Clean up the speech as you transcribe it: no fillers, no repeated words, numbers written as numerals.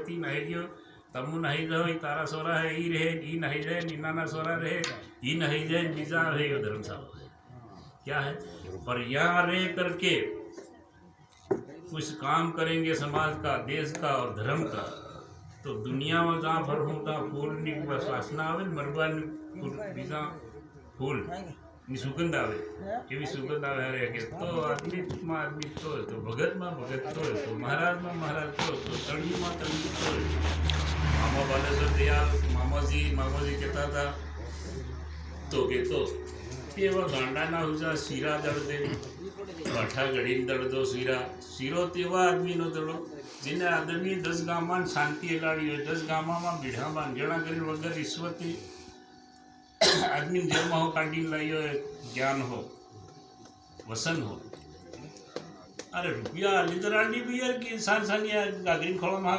ती नहीं गयो तमु नहीं रहो तारा सोरा है ई रहे ई नहीं रहे नीना सोरा रहे ई नहीं रहे बीजा रहे यो धर्मशाला क्या है। पर यहाँ रह करके कुछ काम करेंगे समाज का, देश का और धर्म का, तो दुनिया में जहाँ फर हूँ तहाँ फूल ની વાસના આવે ને મરબાની બીજા ફૂલ ની સુગંધ આવે એવી સુગંધ આવે હારે કે તો આદમીમાં આદમી તો ભગતમાં ભગત તો મહારાજમાં મહારાજ તો તળીમાં તળી તો મામા બાલેશ્વર દયાલ મામાજી કહેતા હતા તો કે તો એવા ગાંડાના હુજા શીરા દળદે બાઠા ગળીને દળદો શીરો તેવા આદમીનો દળો જેને આદમી 10 ગામમાં શાંતિ એલાડી હોય 10 ગામમાં બીઢામાં જેણા કરીને વગર રિશ્વતી આદમીને જેલમાં હો કાઢીને લાવ્યો હોય જ્ઞાન હો વસન હો અરે રૂપિયા લીધરાની બિયર કે સાંસાની ગાગરીને ખોળો મહા